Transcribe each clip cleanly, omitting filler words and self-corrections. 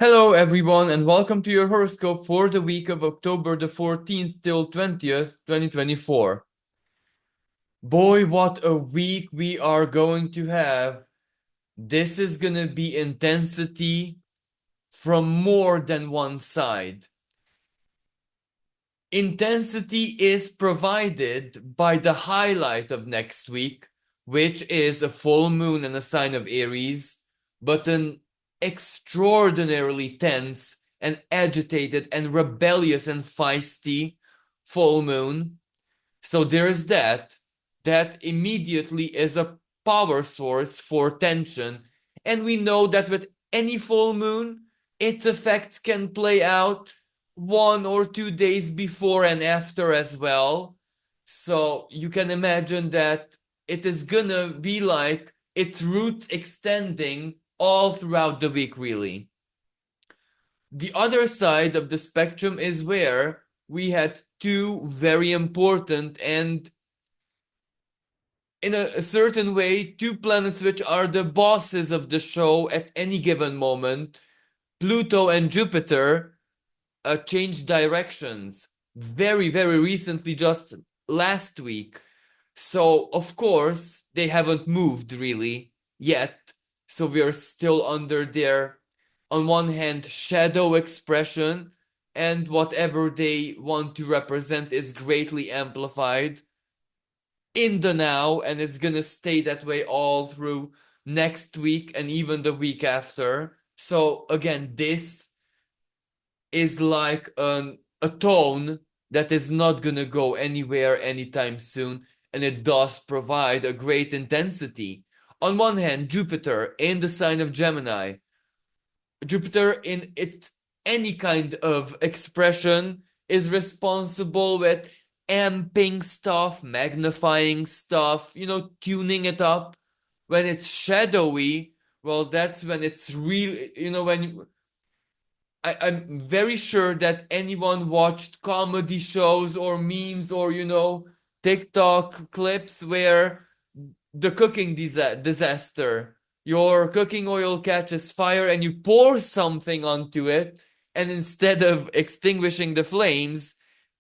Hello everyone and welcome to your horoscope for the week of October the 14th till 20th, 2024. Boy, what a week we are going to have. This is gonna be intensity from more than one side. Intensity is provided by the highlight of next week, which is a full moon and a sign of Aries, but an extraordinarily tense and agitated and rebellious and feisty full moon. So there's that. That immediately is a power source for tension. And we know that with any full moon, its effects can play out 1 or 2 days before and after as well. So you can imagine that it is gonna be like its roots extending all throughout the week, really. The other side of the spectrum is where we had two very important and in a certain way, two planets which are the bosses of the show at any given moment, Pluto and Jupiter, changed directions very, very recently, just last week. So, of course, they haven't moved really yet. So, we are still under their, on one hand, shadow expression, and whatever they want to represent is greatly amplified in the now, and it's gonna stay that way all through next week and even the week after. So again, this is like a tone that is not gonna go anywhere anytime soon, and it does provide a great intensity. On one hand, Jupiter in the sign of Gemini, Jupiter in its any kind of expression is responsible with amping stuff, magnifying stuff, tuning it up. When it's shadowy, well, that's when it's real, when I'm very sure that anyone watched comedy shows or memes or, TikTok clips where the cooking disaster. Your cooking oil catches fire and you pour something onto it, and instead of extinguishing the flames,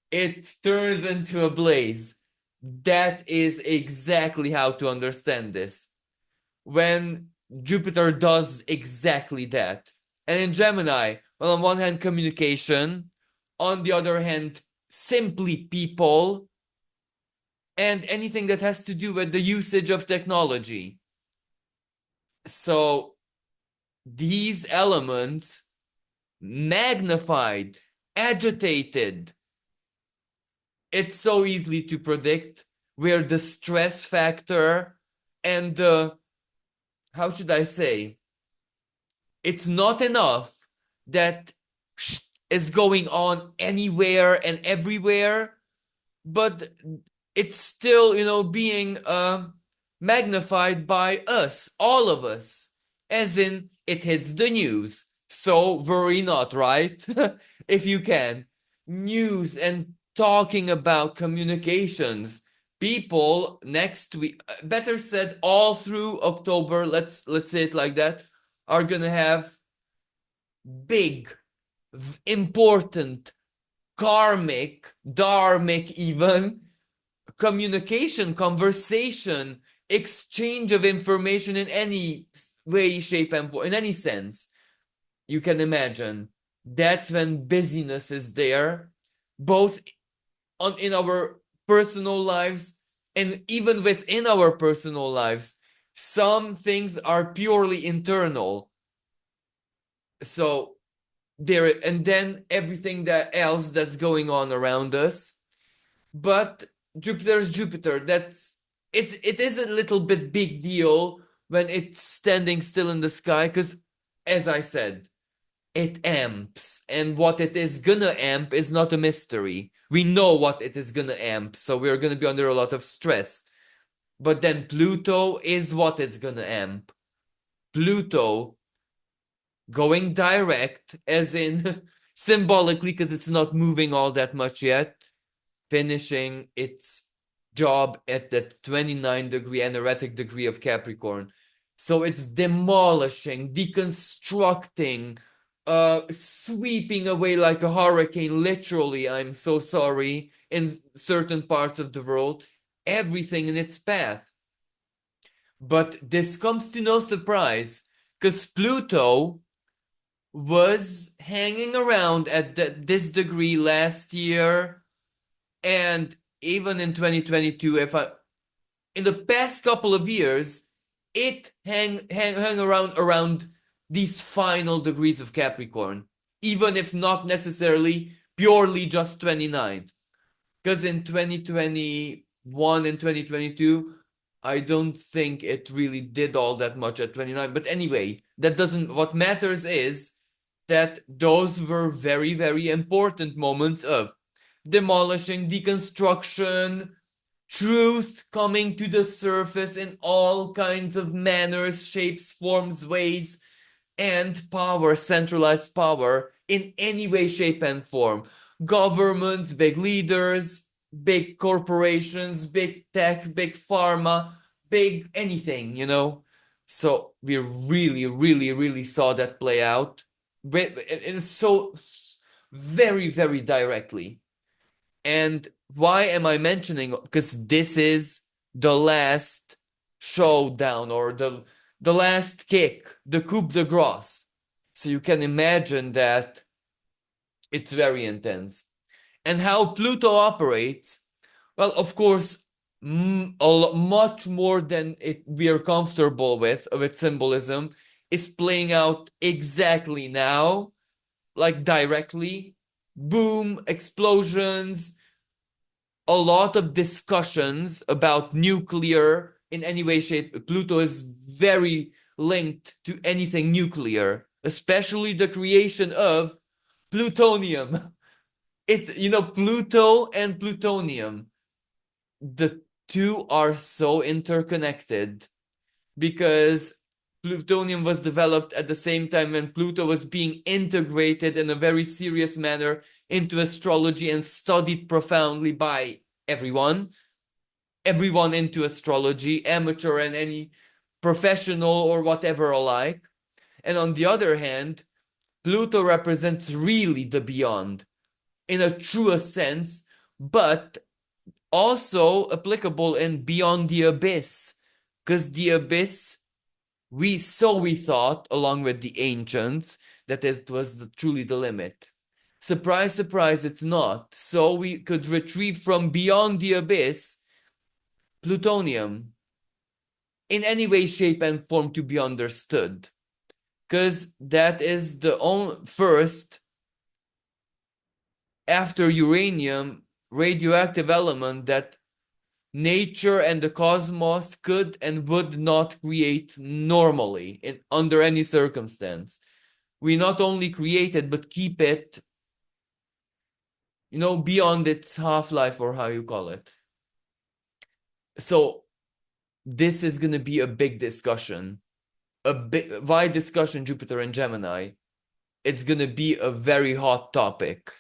it turns into a blaze. That is exactly how to understand this. When Jupiter does exactly that. And in Gemini, well, on one hand, communication, on the other hand, simply people, and anything that has to do with the usage of technology. So these elements magnified, agitated, it's so easily to predict where the stress factor and the, how should I say, it's not enough that is going on anywhere and everywhere, but it's still, being magnified by us, all of us, as in it hits the news. So worry not, right? If you can. News and talking about communications. People next week, better said, all through October, let's say it like that, are gonna have big, important, karmic, dharmic even communication, conversation, exchange of information in any way, shape, and form, in any sense you can imagine. That's when busyness is there, both in our personal lives and even within our personal lives. Some things are purely internal. So there, and then everything that else that's going on around us. But Jupiter is Jupiter. It is a little bit big deal when it's standing still in the sky, because as I said, it amps, and what it is gonna amp is not a mystery. We know what it is gonna amp, so we're gonna be under a lot of stress. But then Pluto is what it's gonna amp. Pluto going direct, as in symbolically, because it's not moving all that much yet, finishing its job at that 29-degree anaretic degree of Capricorn. So it's demolishing, deconstructing, sweeping away like a hurricane, literally, I'm so sorry, in certain parts of the world, everything in its path. But this comes to no surprise, because Pluto was hanging around at this degree last year, and even in 2022, in the past couple of years, it hang around these final degrees of Capricorn, even if not necessarily purely just 29. Because in 2021 and 2022, I don't think it really did all that much at 29. But anyway, that doesn't, what matters is that those were very, very important moments of demolishing, deconstruction, truth coming to the surface in all kinds of manners, shapes, forms, ways, and power, centralized power in any way, shape, and form. Governments, big leaders, big corporations, big tech, big pharma, big anything, you know? So we really, really, really saw that play out. And so very, very directly. And why am I mentioning? Because this is the last showdown, or the last kick, the coup de grace. So you can imagine that it's very intense. And how Pluto operates, well, of course, much more than we are comfortable with of its symbolism is playing out exactly now, like directly. Boom, explosions, a lot of discussions about nuclear in any way, shape. Pluto is very linked to anything nuclear, especially the creation of plutonium. It's, Pluto and plutonium, the two are so interconnected because plutonium was developed at the same time when Pluto was being integrated in a very serious manner into astrology and studied profoundly by everyone into astrology, amateur and any professional or whatever alike. And on the other hand, Pluto represents really the beyond in a truest sense, but also applicable in beyond the abyss, because the abyss, we thought, along with the ancients, that it was truly the limit. Surprise, surprise, it's not. So we could retrieve from beyond the abyss plutonium in any way, shape, and form to be understood. Because that is the first, after uranium, radioactive element that nature and the cosmos could and would not create normally under any circumstance. We not only create it, but keep it, beyond its half-life, or how you call it. So this is going to be a big discussion, a big wide discussion, Jupiter and Gemini. It's going to be a very hot topic.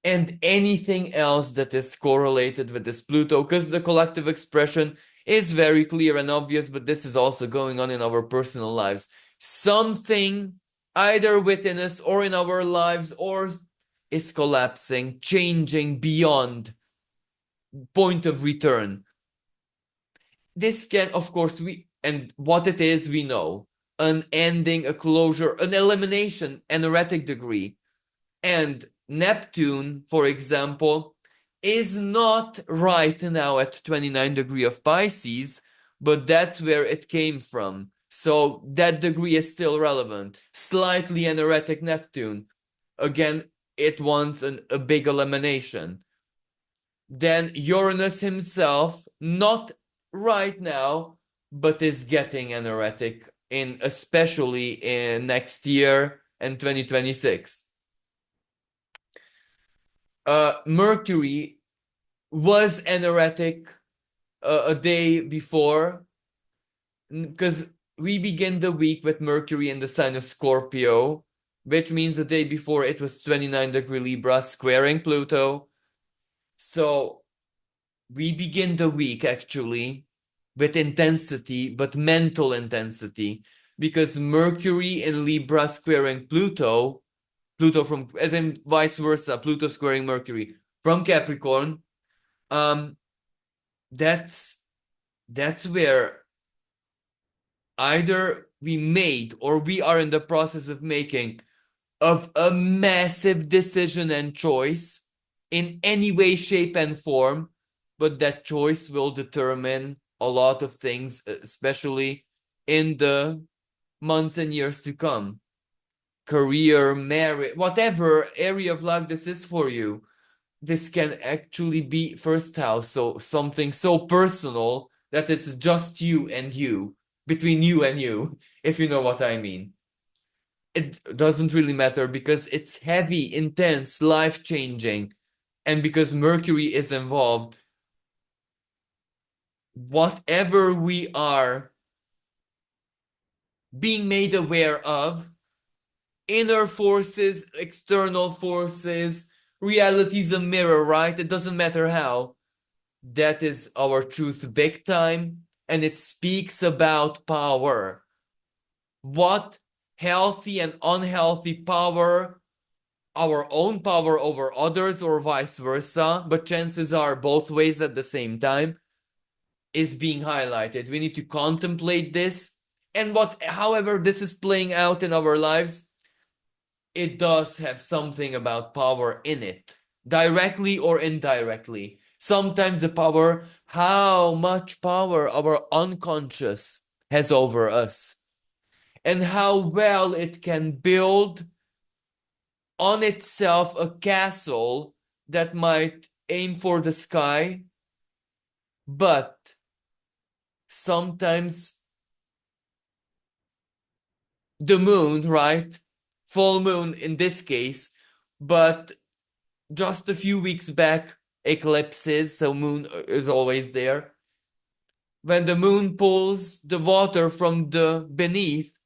And anything else that is correlated with this Pluto, because the collective expression is very clear and obvious, but this is also going on in our personal lives. Something either within us or in our lives or is collapsing, changing beyond point of return. This can, of course, and what it is, we know. An ending, a closure, an elimination, an erratic degree. And Neptune, for example, is not right now at 29 degree of Pisces, but that's where it came from. So that degree is still relevant. Slightly an erratic Neptune. Again, it wants a big elimination. Then Uranus himself, not right now, but is getting an erratic especially in next year and 2026. Mercury was an erratic a day before, because we begin the week with Mercury in the sign of Scorpio, which means the day before it was 29 degree Libra squaring Pluto. So we begin the week actually with intensity, but mental intensity, because Mercury in Libra squaring Pluto Pluto from, as in vice versa, Pluto squaring Mercury from Capricorn, that's where either we made or we are in the process of making of a massive decision and choice in any way, shape, and form, but that choice will determine a lot of things, especially in the months and years to come. Career, marriage, whatever area of life this is for you, this can actually be first house, so something so personal that it's just you and you, between you and you, if you know what I mean. It doesn't really matter because it's heavy, intense, life-changing, and because Mercury is involved, whatever we are being made aware of, inner forces, external forces, reality's a mirror, right? It doesn't matter how. That is our truth big time, and it speaks about power. What healthy and unhealthy power, our own power over others or vice versa, but chances are both ways at the same time, is being highlighted. We need to contemplate this, and however this is playing out in our lives, it does have something about power in it, directly or indirectly. Sometimes the power, how much power our unconscious has over us, and how well it can build on itself a castle that might aim for the sky, but sometimes the moon, right? Full moon in this case, but just a few weeks back, eclipses, so moon is always there. When the moon pulls the water from the beneath,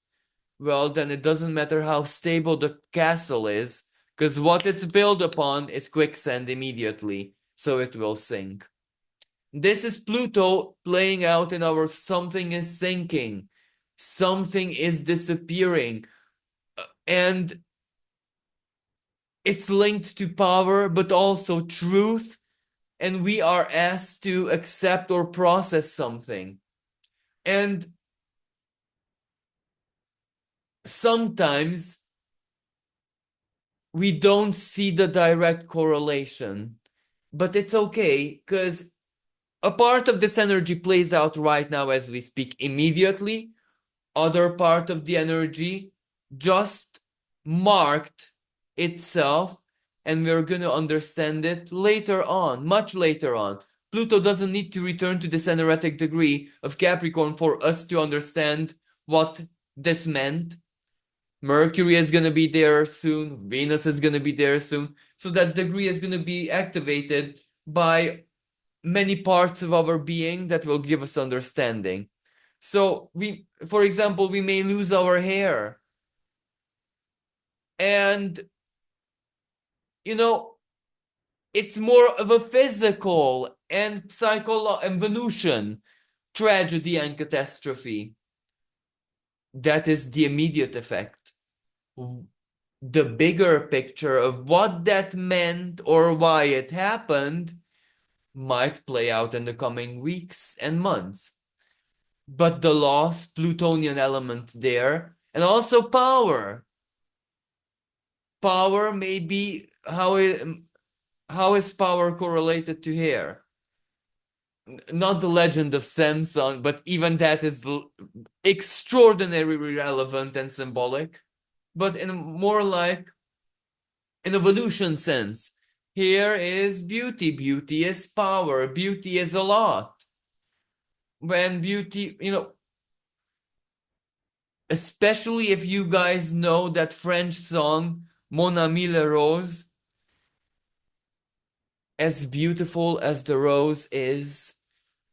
well, then it doesn't matter how stable the castle is, because what it's built upon is quicksand immediately, so it will sink. This is Pluto playing out in our something is sinking, something is disappearing, and it's linked to power, but also truth, and we are asked to accept or process something. And sometimes we don't see the direct correlation, but it's okay because a part of this energy plays out right now as we speak immediately. Other part of the energy just marked itself, and we're going to understand it later on, much later on. Pluto doesn't need to return to this energetic degree of Capricorn for us to understand what this meant. Mercury is going to be there soon. Venus is going to be there soon. So that degree is going to be activated by many parts of our being that will give us understanding. So for example, we may lose our hair. And, it's more of a physical and psychological and Venusian tragedy and catastrophe. That is the immediate effect. The bigger picture of what that meant or why it happened might play out in the coming weeks and months. But the lost Plutonian element there, and also power. Power may be, how is power correlated to hair? Not the legend of Samson, but even that is extraordinarily relevant and symbolic. But in more like an evolution sense, here is beauty. Beauty is power. Beauty is a lot. When beauty, especially if you guys know that French song, Mon Ami le Rose, as beautiful as the rose is,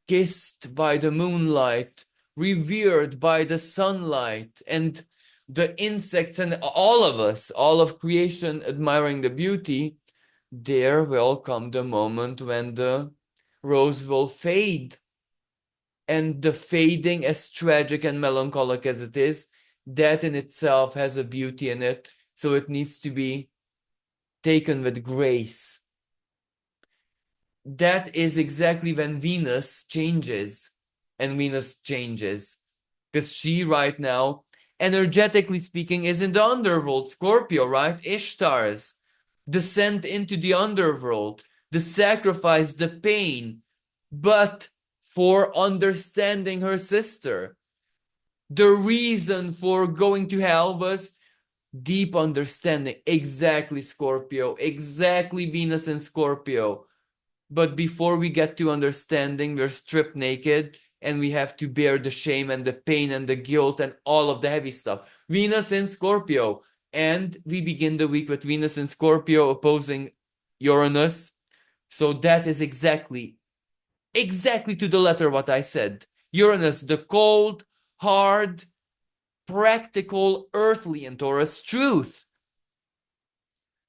kissed by the moonlight, revered by the sunlight, and the insects and all of us, all of creation admiring the beauty, there will come the moment when the rose will fade. And the fading, as tragic and melancholic as it is, that in itself has a beauty in it. So it needs to be taken with grace. That is exactly when Venus changes. And Venus changes. Because she right now, energetically speaking, is in the underworld. Scorpio, right? Ishtar's descent into the underworld, the sacrifice, the pain, but for understanding her sister. The reason for going to hell was deep understanding. Exactly, Scorpio. Exactly, Venus and Scorpio. But before we get to understanding, we're stripped naked and we have to bear the shame and the pain and the guilt and all of the heavy stuff. Venus in Scorpio. And we begin the week with Venus in Scorpio opposing Uranus. So that is exactly to the letter what I said. Uranus, the cold, hard, practical, earthly in Taurus truth.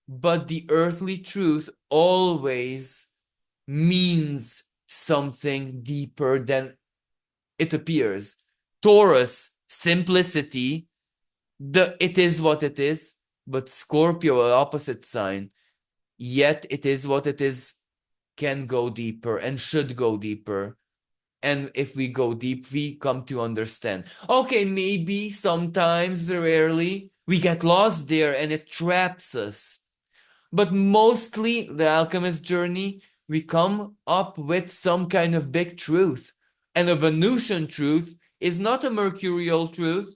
But the earthly truth always means something deeper than it appears. Taurus, simplicity, it is what it is, but Scorpio, opposite sign, yet it is what it is, can go deeper and should go deeper. And if we go deep, we come to understand. Okay, maybe sometimes, rarely, we get lost there and it traps us. But mostly, the alchemist journey, we come up with some kind of big truth. And a Venusian truth is not a mercurial truth.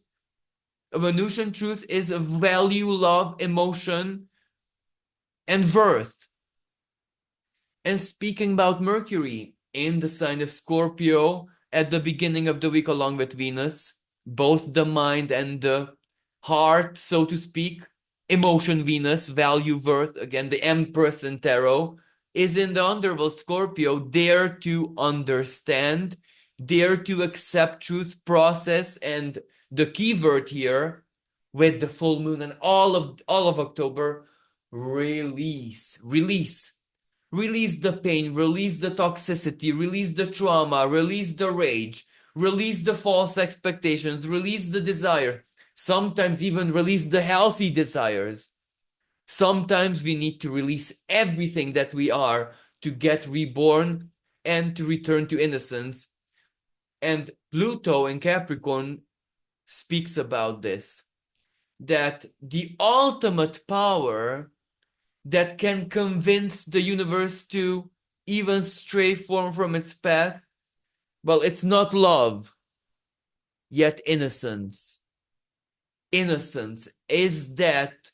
A Venusian truth is a value, love, emotion, and worth. And speaking about Mercury in the sign of Scorpio at the beginning of the week, along with Venus, both the mind and the heart, so to speak, emotion Venus, value worth, again, the Empress in Tarot, is in the underworld Scorpio, dare to understand, dare to accept truth, process, and the key word here with the full moon and all of October, release. Release the pain, release the toxicity, release the trauma, release the rage, release the false expectations, release the desire. Sometimes even release the healthy desires. Sometimes we need to release everything that we are to get reborn and to return to innocence. And Pluto in Capricorn speaks about this, that the ultimate power that can convince the universe to even stray from its path, well, it's not love, yet innocence. Innocence is that,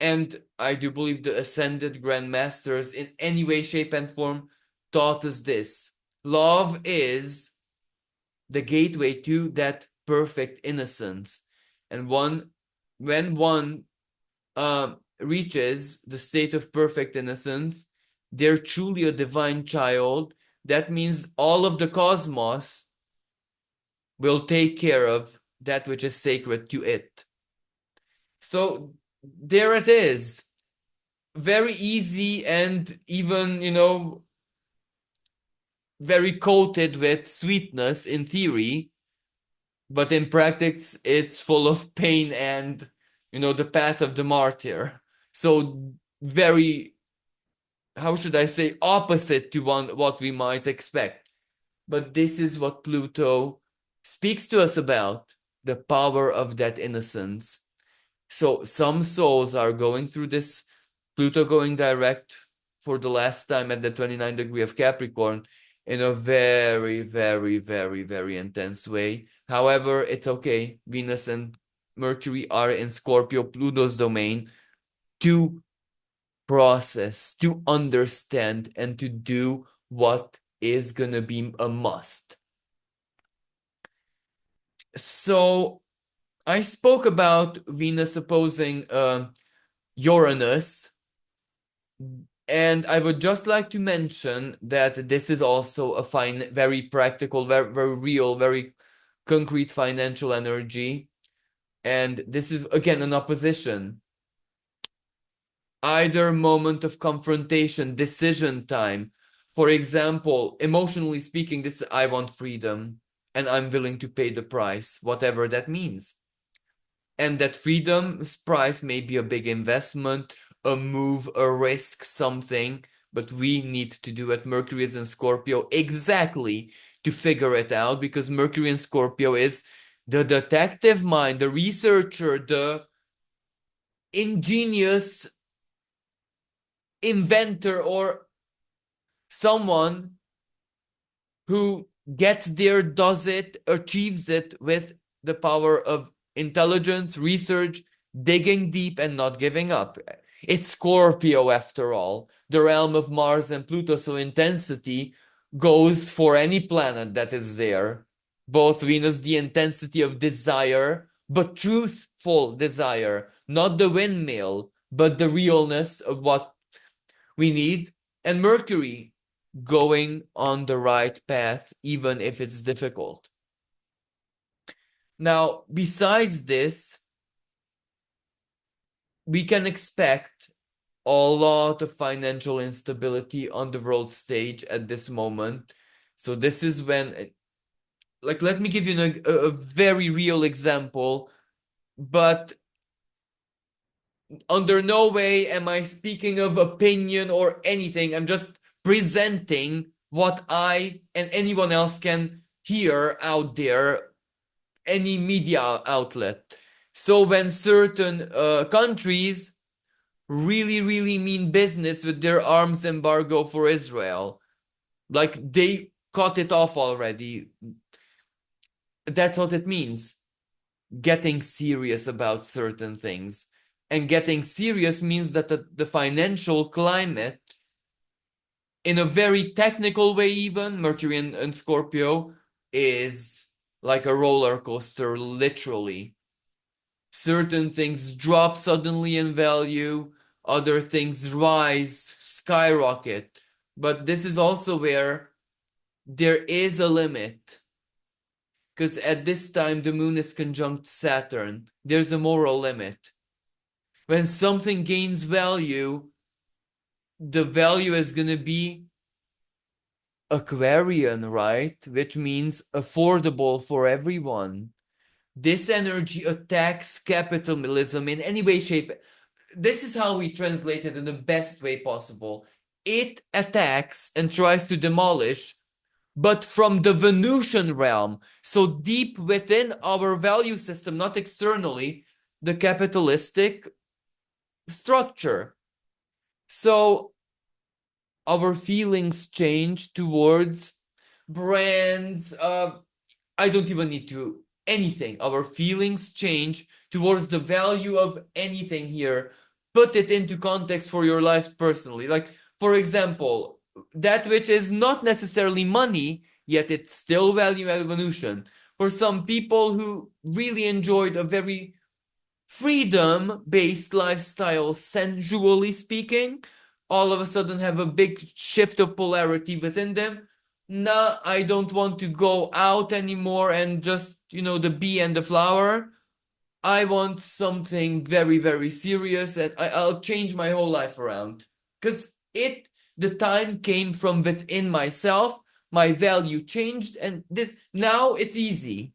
and I do believe the ascended grandmasters in any way, shape, and form taught us this. Love is the gateway to that perfect innocence. And when one reaches the state of perfect innocence, they're truly a divine child. That means all of the cosmos will take care of that which is sacred to it. So there it is. Very easy and even, very coated with sweetness in theory, but in practice, it's full of pain and, the path of the martyr. So very, how should I say, opposite to what we might expect. But this is what Pluto speaks to us about, the power of that innocence. So some souls are going through this, Pluto going direct for the last time at the 29th degree of Capricorn in a very, very, very, very intense way. However, it's okay. Venus and Mercury are in Scorpio, Pluto's domain, to process, to understand, and to do what is gonna be a must. So I spoke about Venus opposing Uranus, and I would just like to mention that this is also a very practical, very, very real, very concrete financial energy. And this is again an opposition. Either moment of confrontation, decision time. For example, emotionally speaking, this I want freedom and I'm willing to pay the price, whatever that means. and that freedom's price may be a big investment, a move, a risk, something, but we need to do it. Mercury is in Scorpio exactly to figure it out, because Mercury in Scorpio is the detective mind, the researcher, the ingenious inventor, or someone who gets there, does it, achieves it with the power of intelligence, research, digging deep, and not giving up. It's Scorpio, after all, the realm of Mars and Pluto, so intensity goes for any planet that is there. Both Venus, the intensity of desire, but truthful desire, not the windmill, but the realness of what we need, and Mercury going on the right path, even if it's difficult. Now, besides this, we can expect a lot of financial instability on the world stage at this moment. So this is when, like, let me give you a very real example, but under no way am I speaking of opinion or anything. I'm just presenting what I and anyone else can hear out there, any media outlet. So when certain countries really mean business with their arms embargo for Israel, like they cut it off already, that's what it means. Getting serious about certain things. And getting serious means that the financial climate, in a very technical way, even Mercury and Scorpio, is like a roller coaster, literally. Certain things drop suddenly in value, other things rise, skyrocket. But this is also where there is a limit, because at this time the moon is conjunct Saturn. There's a moral limit. When something gains value, the value is going to be Aquarian, right? Which means affordable for everyone. This energy attacks capitalism in any way, shape. This is how we translate it in the best way possible. It attacks and tries to demolish, but from the Venusian realm. So deep within our value system, not externally, the capitalistic structure. So our feelings change towards brands. I don't even need to anything. Our feelings change towards the value of anything here. Put it into context for your life personally. Like, for example, that which is not necessarily money, yet it's still value evolution. For some people who really enjoyed a very freedom-based lifestyle, sensually speaking, all of a sudden have a big shift of polarity within them. Nah, I don't want to go out anymore and just, the bee and the flower. I want something very serious, and I'll change my whole life around. Because the time came from within myself, my value changed, and now it's easy.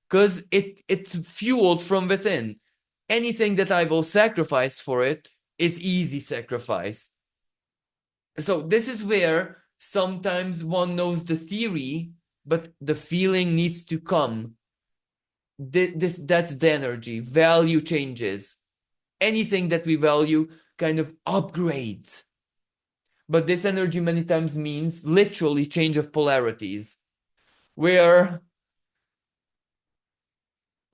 Because it's fueled from within. Anything that I will sacrifice for it is easy sacrifice. So this is where sometimes one knows the theory, but the feeling needs to come. That's the energy. Value changes. Anything that we value kind of upgrades. But this energy many times means literally change of polarities. Where,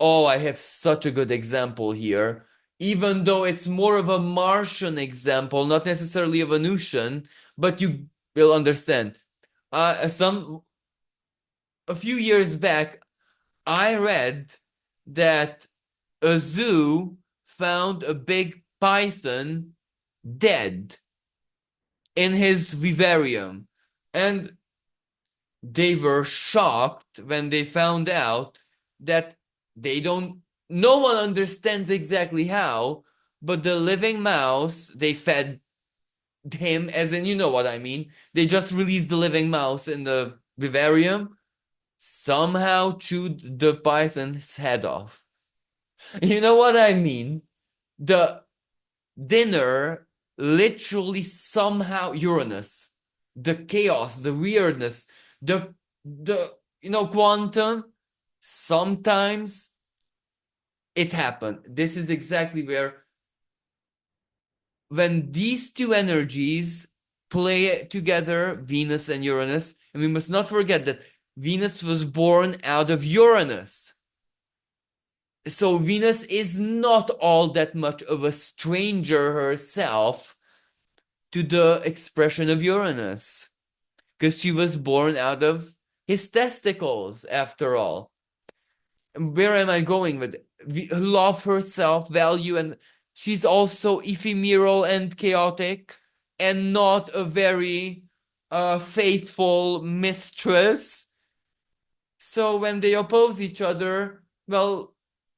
oh, I have such a good example here. Even though it's more of a Martian example, not necessarily a Venusian, but you will understand. A few years back, I read that a zoo found a big python dead in his vivarium, and they were shocked when they found out that no one understands exactly how, but the living mouse, they fed him, as in, you know what I mean. They just released the living mouse in the vivarium, somehow chewed the python's head off. You know what I mean? The dinner literally somehow Uranus, the chaos, the weirdness, the quantum, sometimes it happened. This is exactly where when these two energies play together, Venus and Uranus, and we must not forget that Venus was born out of Uranus. So Venus is not all that much of a stranger herself to the expression of Uranus, because she was born out of his testicles, after all. Where am I going with it? Love herself, value, and she's also ephemeral and chaotic, and not a very faithful mistress. So when they oppose each other, well,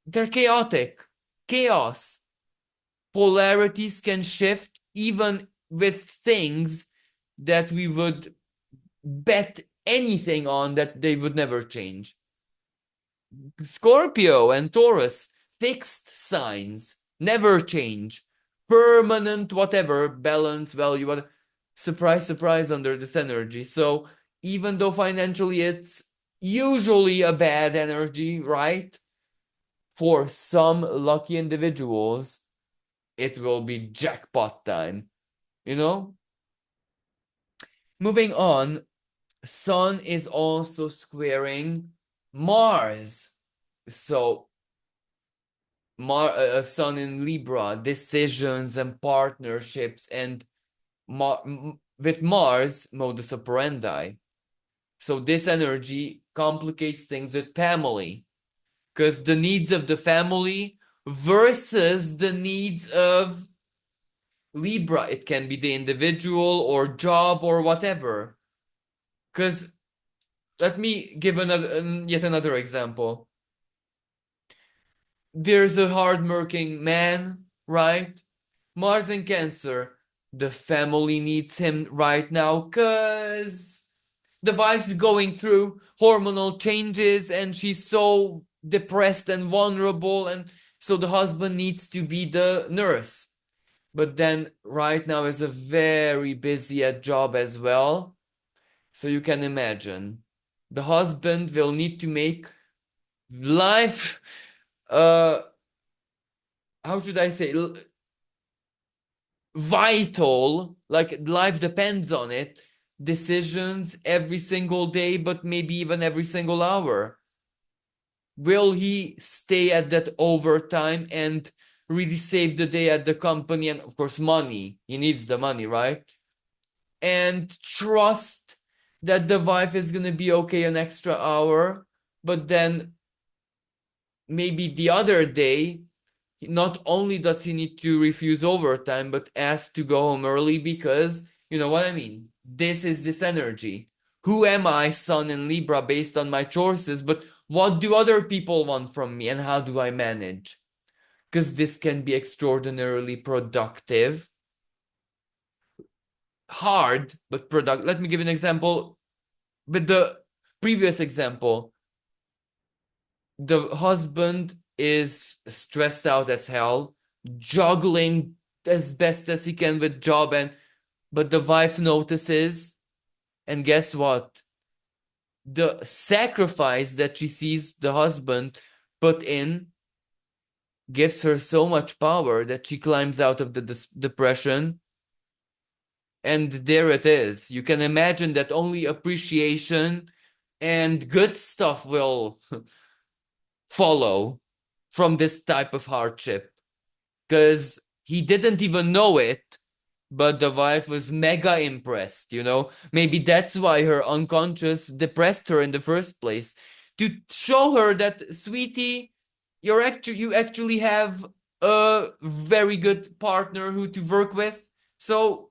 they're chaotic. Chaos. Polarities can shift even with things that we would bet anything on that they would never change. Scorpio and Taurus, fixed signs, never change. Permanent, whatever, balance, value, whatever. Surprise, surprise under this energy. So even though financially it's usually a bad energy, right? For some lucky individuals, it will be jackpot time, you know? Moving on, Sun is also squaring Mars. So, Sun in Libra, decisions and partnerships, and with Mars, modus operandi. So, this energy complicates things with family, because the needs of the family versus the needs of Libra. It can be the individual or job or whatever. Because let me give yet another example. There's a hardworking man, right? Mars in Cancer. The family needs him right now because the wife's going through hormonal changes and she's so depressed and vulnerable, and so the husband needs to be the nurse. But then right now is a very busy at job as well. So you can imagine the husband will need to make life how should I say, vital, like life depends on it, decisions every single day, but maybe even every single hour. Will he stay at that overtime and really save the day at the company? And of course, money. He needs the money, right? And trust that the wife is going to be okay an extra hour, but then maybe the other day, not only does he need to refuse overtime, but ask to go home early because, you know what I mean? This is this energy. Who am I, Sun in Libra, based on my choices? But what do other people want from me and how do I manage? Because this can be extraordinarily productive. Hard, but productive. Let me give an example. With the previous example, the husband is stressed out as hell, juggling as best as he can with job, and but the wife notices, and guess what? The sacrifice that she sees the husband put in gives her so much power that she climbs out of the depression. And there it is. You can imagine that only appreciation and good stuff will follow from this type of hardship, because he didn't even know it, but the wife was mega impressed, you know? Maybe that's why her unconscious depressed her in the first place, to show her that, sweetie, you actually have a very good partner who to work with. So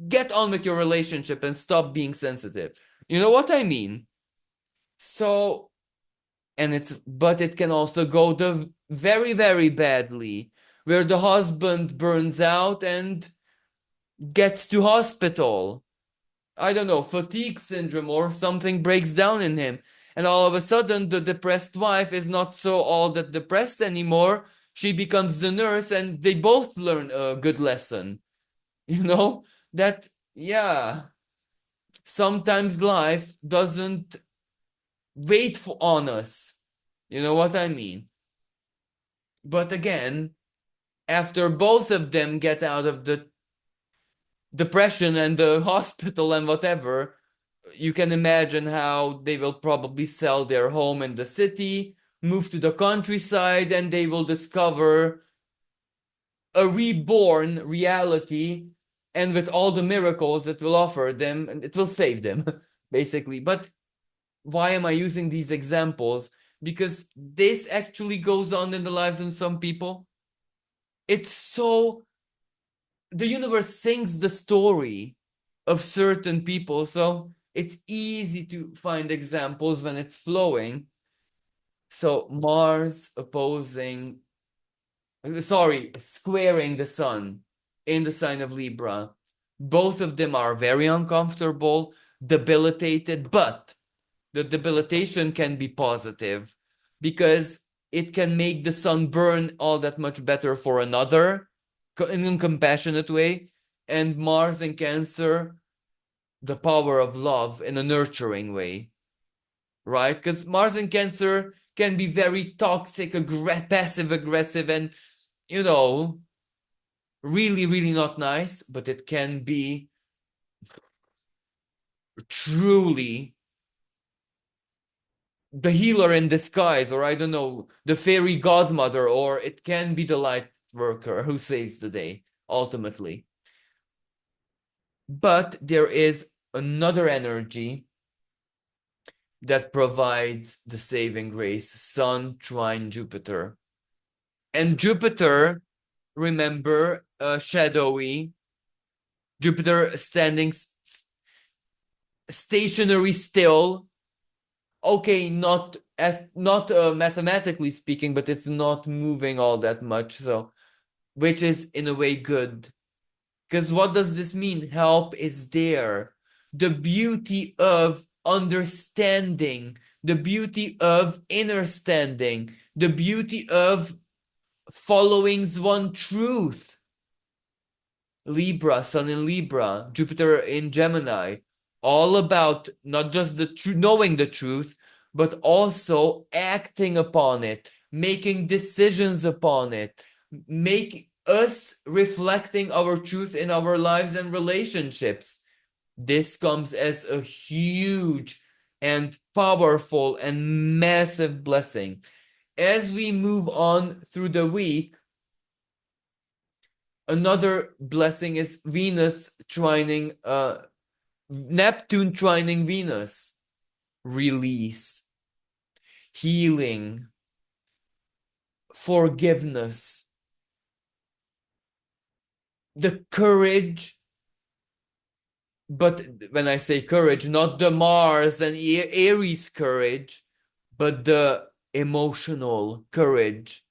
get on with your relationship and stop being sensitive. You know what I mean? So, but it can also go the very, very badly, where the husband burns out and gets to hospital. I don't know, fatigue syndrome or something breaks down in him. And all of a sudden, the depressed wife is not so all that depressed anymore. She becomes the nurse, and they both learn a good lesson. You know, that, yeah, sometimes life doesn't wait on us. You know what I mean? But again, after both of them get out of the depression and the hospital and whatever, you can imagine how they will probably sell their home in the city, move to the countryside, and they will discover a reborn reality, and with all the miracles it will offer them, and it will save them, basically. But why am I using these examples? Because this actually goes on in the lives of some people. It's so, the universe sings the story of certain people, so it's easy to find examples when it's flowing. So Mars opposing, squaring the sun in the sign of Libra. Both of them are very uncomfortable, debilitated, but the debilitation can be positive because it can make the sun burn all that much better for another in a compassionate way. And Mars in Cancer, the power of love in a nurturing way, right? Because Mars in Cancer can be very toxic, passive aggressive, and, you know, really, really not nice, but it can be truly the healer in disguise, or I don't know, the fairy godmother, or it can be the light worker who saves the day, ultimately. But there is another energy that provides the saving grace: Sun trine Jupiter. And Jupiter, remember, shadowy, Jupiter standing stationary still. Okay, not mathematically speaking, but it's not moving all that much, so, which is in a way good. Because what does this mean? Help is there. The beauty of understanding, the beauty of inner standing, the beauty of following's one truth. Libra, Sun in Libra, Jupiter in Gemini, all about not just knowing the truth, but also acting upon it, making decisions upon it, make us reflecting our truth in our lives and relationships. This comes as a huge and powerful and massive blessing. As we move on through the week, another blessing is Neptune trining Venus. Release, healing, forgiveness, the courage. But when I say courage, not the Mars and Aries courage, but the emotional courage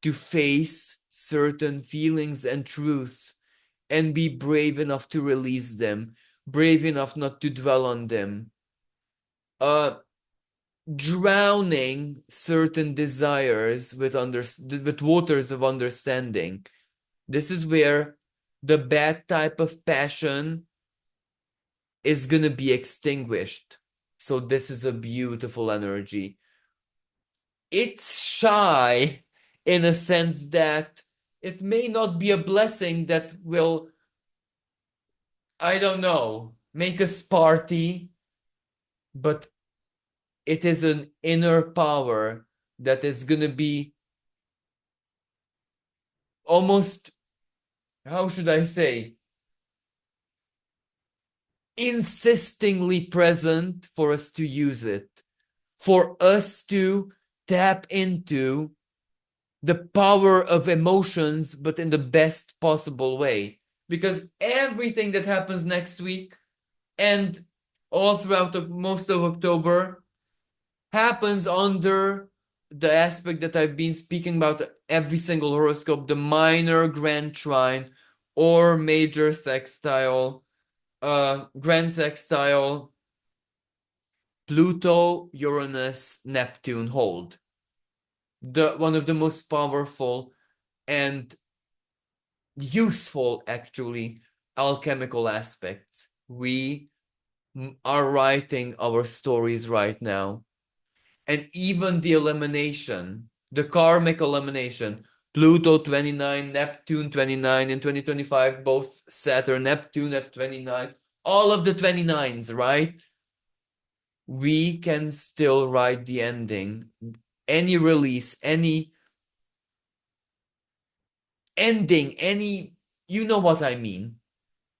to face certain feelings and truths and be brave enough to release them, brave enough not to dwell on them. Drowning certain desires with waters of understanding. This is where the bad type of passion is gonna be extinguished. So this is a beautiful energy. It's shy in a sense that it may not be a blessing that will, I don't know, make us party, but it is an inner power that is gonna be almost, how should I say, insistingly present for us to use it, for us to tap into the power of emotions, but in the best possible way. Because everything that happens next week and all throughout most of October happens under the aspect that I've been speaking about every single horoscope: the minor grand trine or major sextile, grand sextile Pluto, Uranus, Neptune hold. One of the most powerful and useful, actually, alchemical aspects. We are writing our stories right now. And even the elimination, the karmic elimination, Pluto 29, Neptune 29 in 2025, both Saturn, Neptune at 29, all of the 29s, right? We can still write the ending. Any release, any ending, any, you know what I mean,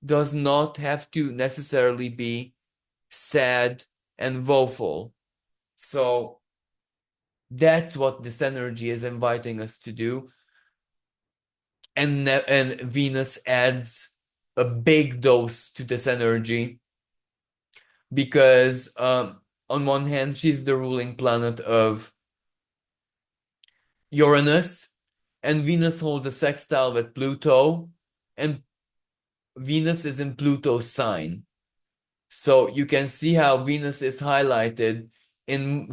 does not have to necessarily be sad and woeful. So that's what this energy is inviting us to do. And Venus adds a big dose to this energy because on one hand, she's the ruling planet of Uranus, and Venus holds a sextile with Pluto, and Venus is in Pluto's sign. So you can see how Venus is highlighted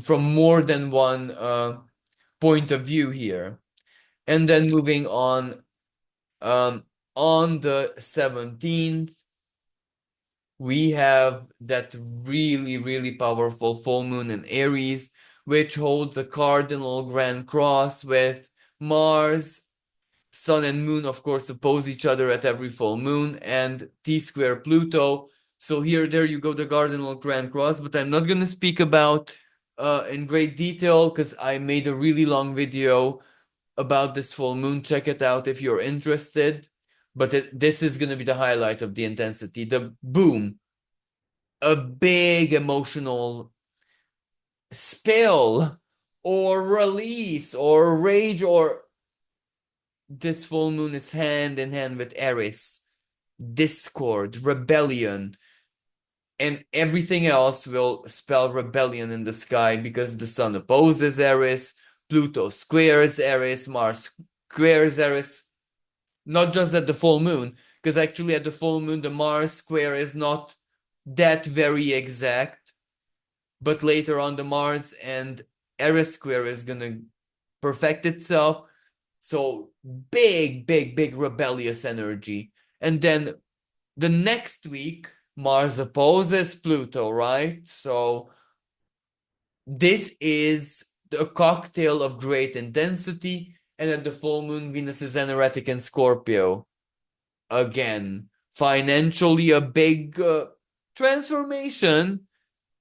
from more than one point of view here. And then moving on the 17th, we have that really, really powerful full moon in Aries, which holds a cardinal grand cross with Mars, Sun, and Moon, of course, oppose each other at every full moon, and T square Pluto. So there you go, the cardinal grand cross. But I'm not going to speak about in great detail because I made a really long video about this full moon. Check it out if you're interested. But this is going to be the highlight of the intensity. The boom, a big emotional spill or release or rage, or this full moon is hand in hand with Eris, discord, rebellion, and everything else will spell rebellion in the sky because the sun opposes Eris, Pluto squares Eris, Mars squares Eris. Not just at the full moon, because actually at the full moon the Mars square is not that very exact, but later on the Mars and Eris square is gonna perfect itself. So big, big, big rebellious energy. And then the next week, Mars opposes Pluto, right? So this is a cocktail of great intensity. And at the full moon, Venus is energetic in Scorpio. Again, financially a big transformation,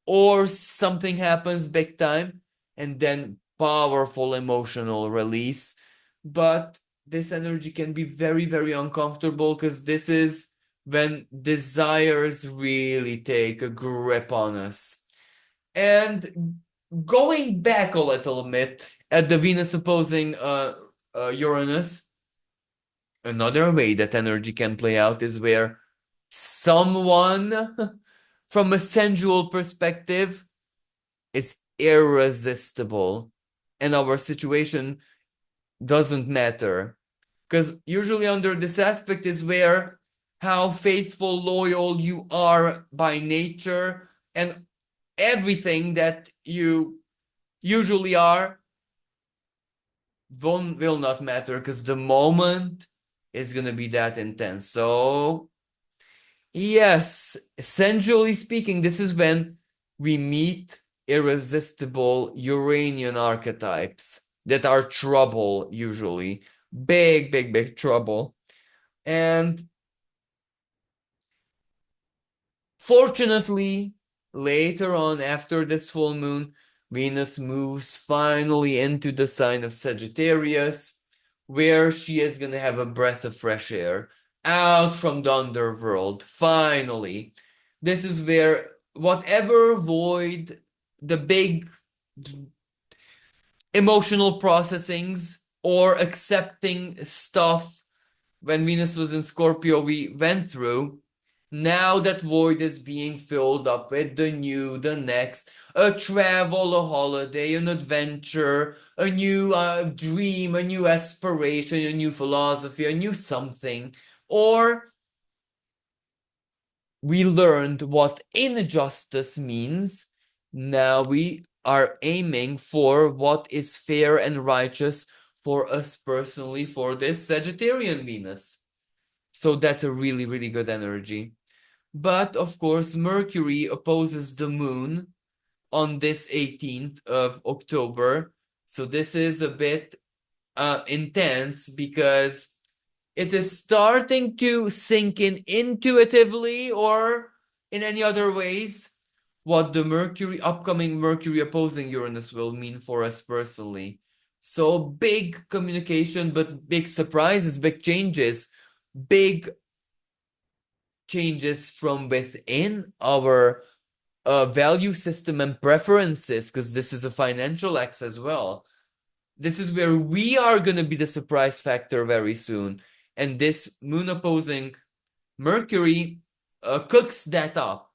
or something happens big time, and then powerful emotional release. But this energy can be very, very uncomfortable because this is when desires really take a grip on us. And going back a little bit at the Venus opposing Uranus, another way that energy can play out is where someone from a sensual perspective is irresistible, and our situation doesn't matter. Because usually under this aspect is where how faithful, loyal you are by nature, and everything that you usually are will not matter because the moment is going to be that intense. So yes, essentially speaking, this is when we meet irresistible Uranian archetypes that are trouble, usually. Big, big, big trouble. And fortunately, later on, after this full moon, Venus moves finally into the sign of Sagittarius, where she is going to have a breath of fresh air out from the underworld. Finally, this is where whatever void, the big emotional processings or accepting stuff when Venus was in Scorpio we went through, now that void is being filled up with the new, the next, a travel, a holiday, an adventure, a new dream, a new aspiration, a new philosophy, a new something. Or we learned what injustice means. Now we are aiming for what is fair and righteous for us personally for this Sagittarian Venus. So that's a really, really good energy. But of course, Mercury opposes the moon on this 18th of October. So this is a bit intense because it is starting to sink in intuitively or in any other ways what the upcoming Mercury opposing Uranus will mean for us personally. So big communication, but big surprises, big changes from within our value system and preferences, because this is a financial X as well. This is where we are going to be the surprise factor very soon. And this moon opposing Mercury cooks that up.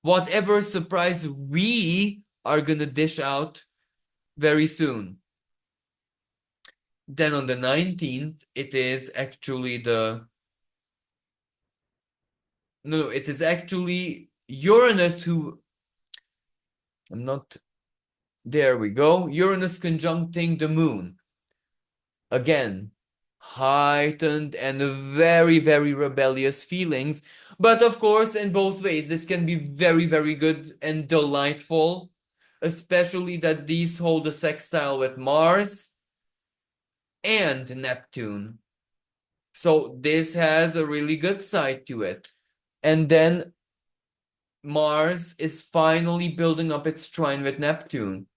Whatever surprise we are going to dish out very soon. Then on the 19th, it is actually it is actually Uranus who, I'm not, there we go. Uranus conjuncting the moon. Again, heightened and very, very rebellious feelings. But of course, in both ways, this can be very, very good and delightful, especially that these hold a sextile with Mars and Neptune. So this has a really good side to it. And then Mars is finally building up its trine with Neptune.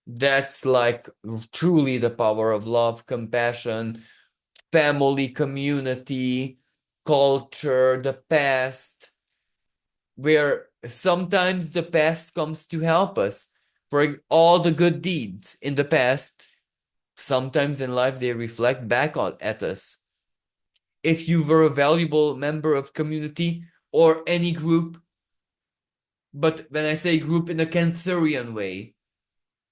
That's like truly the power of love, compassion, family, community, culture, the past, where sometimes the past comes to help us. For all the good deeds in the past, sometimes in life they reflect back at us. If you were a valuable member of community or any group, but when I say group in a Cancerian way,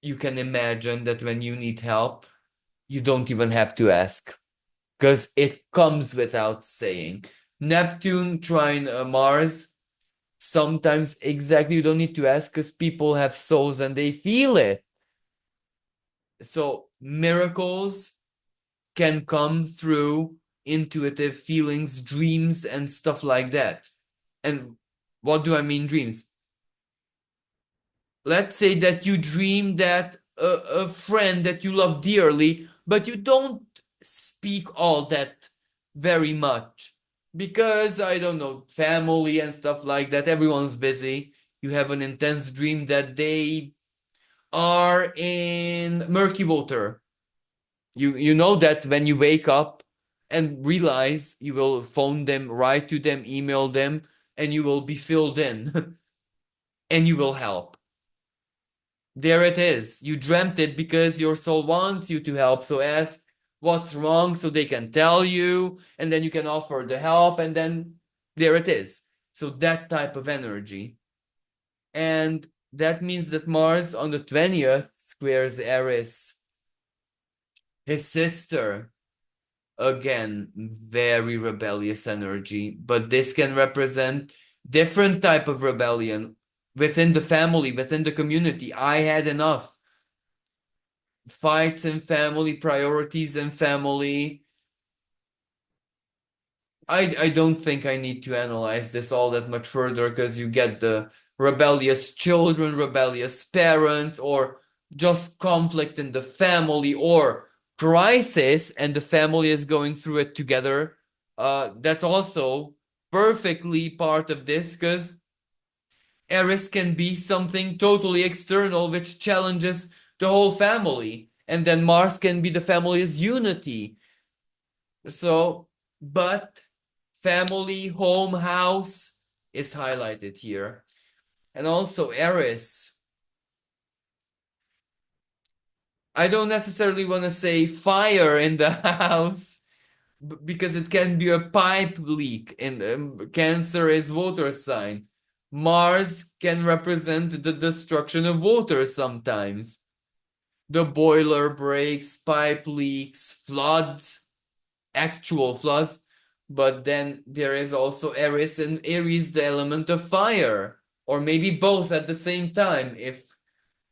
you can imagine that when you need help, you don't even have to ask, because it comes without saying. Neptune trine Mars, sometimes exactly you don't need to ask because people have souls and they feel it. So miracles can come through intuitive feelings, dreams, and stuff like that. And what do I mean, dreams? Let's say that you dream that a friend that you love dearly, but you don't speak all that very much because I don't know, family and stuff like that. Everyone's busy. You have an intense dream that they are in murky water. You know that when you wake up and realize you will phone them, write to them, email them, and you will be filled in and you will help. There it is. You dreamt it because your soul wants you to help. So ask what's wrong so they can tell you, and then you can offer the help, and then there it is. So that type of energy. And that means that Mars on the 20th squares Eris, his sister. Again, very rebellious energy, but this can represent different type of rebellion within the family, within the community. I had enough. Fights in family, priorities in family. I don't think I need to analyze this all that much further because you get the rebellious children, rebellious parents, or just conflict in the family or crisis and the family is going through it together. That's also perfectly part of this because Eris can be something totally external which challenges the whole family. And then Mars can be the family's unity. So, but family, home, house is highlighted here. And also Eris. I don't necessarily want to say fire in the house because it can be a pipe leak. And Cancer is water sign. Mars can represent the destruction of water sometimes. The boiler breaks, pipe leaks, floods, actual floods. But then there is also Eris, and Aries, the element of fire. or maybe both at the same time. If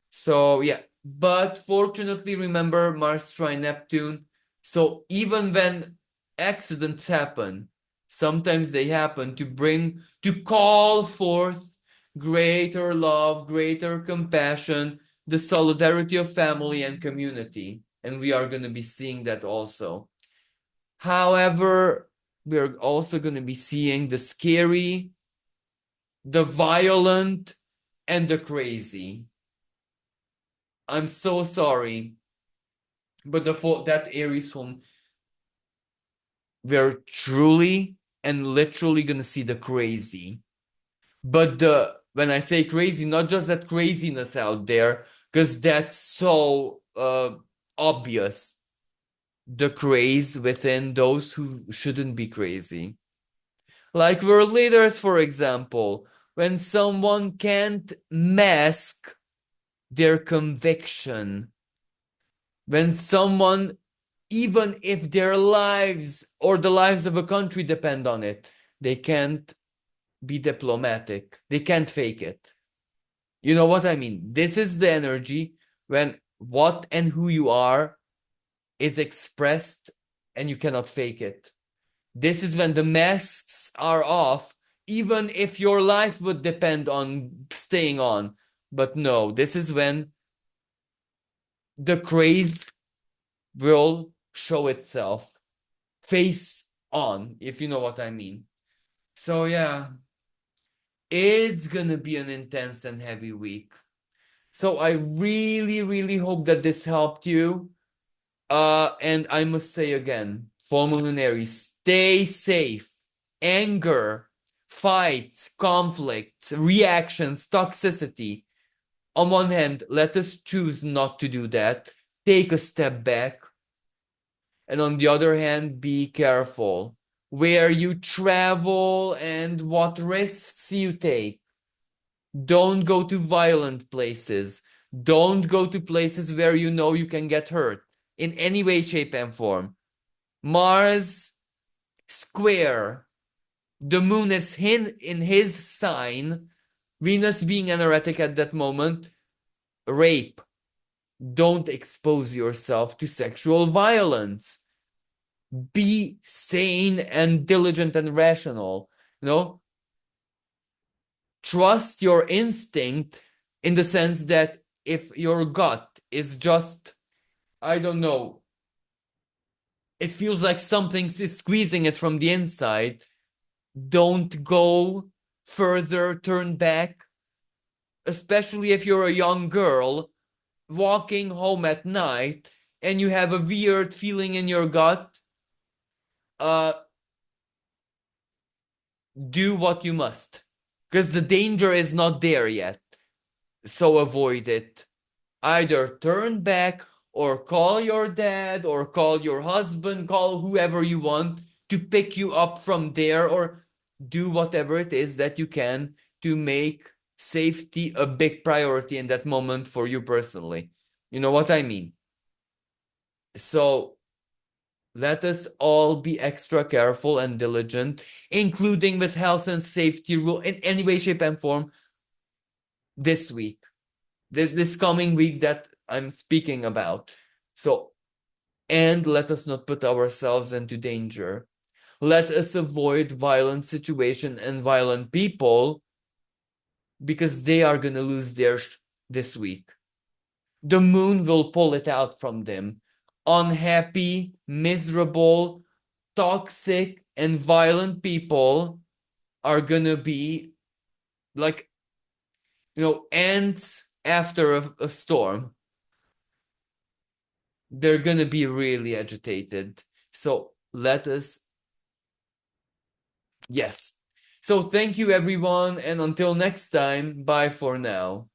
so, yeah. But fortunately, remember Mars trine Neptune. So even when accidents happen, sometimes they happen to call forth greater love, greater compassion, the solidarity of family and community. And we are going to be seeing that also. However, we're also going to be seeing the scary, the violent, and the crazy. I'm so sorry, but that Aries home, we're truly and literally gonna see the crazy. But when I say crazy, not just that craziness out there, because that's so obvious. The craze within those who shouldn't be crazy. Like world leaders, for example, when someone can't mask their conviction, when someone, even if their lives or the lives of a country depend on it, they can't be diplomatic. They can't fake it. You know what I mean? This is the energy when what and who you are is expressed and you cannot fake it. This is when the masks are off, even if your life would depend on staying on. But no, this is when the craze will show itself face on, if you know what I mean. So yeah, it's gonna be an intense and heavy week. So I really, really hope that this helped you. And I must say again, full moon in Aries, stay safe. Anger, fights, conflicts, reactions, toxicity. On one hand, let us choose not to do that. Take a step back. And on the other hand, be careful where you travel and what risks you take. Don't go to violent places. Don't go to places where you know you can get hurt in any way, shape, and form. Mars square. The moon is in his sign. Venus being anoretic at that moment. Rape. Don't expose yourself to sexual violence. Be sane and diligent and rational. You know, trust your instinct in the sense that if your gut is just, I don't know, it feels like something is squeezing it from the inside, don't go further, turn back, especially if you're a young girl walking home at night and you have a weird feeling in your gut. Uh, do what you must because the danger is not there yet. So avoid it. Either turn back or call your dad or call your husband, call whoever you want to pick you up from there, or do whatever it is that you can to make safety a big priority in that moment for you personally. You know what I mean? So let us all be extra careful and diligent, including with health and safety rule in any way, shape, and form this week, this coming week that I'm speaking about. So, and let us not put ourselves into danger. Let us avoid violent situation and violent people because they are going to lose their this week. The moon will pull it out from them. Unhappy, miserable, toxic, and violent people are going to be like, ants after a storm. They're going to be really agitated. So let us, yes. So thank you, everyone. And until next time, bye for now.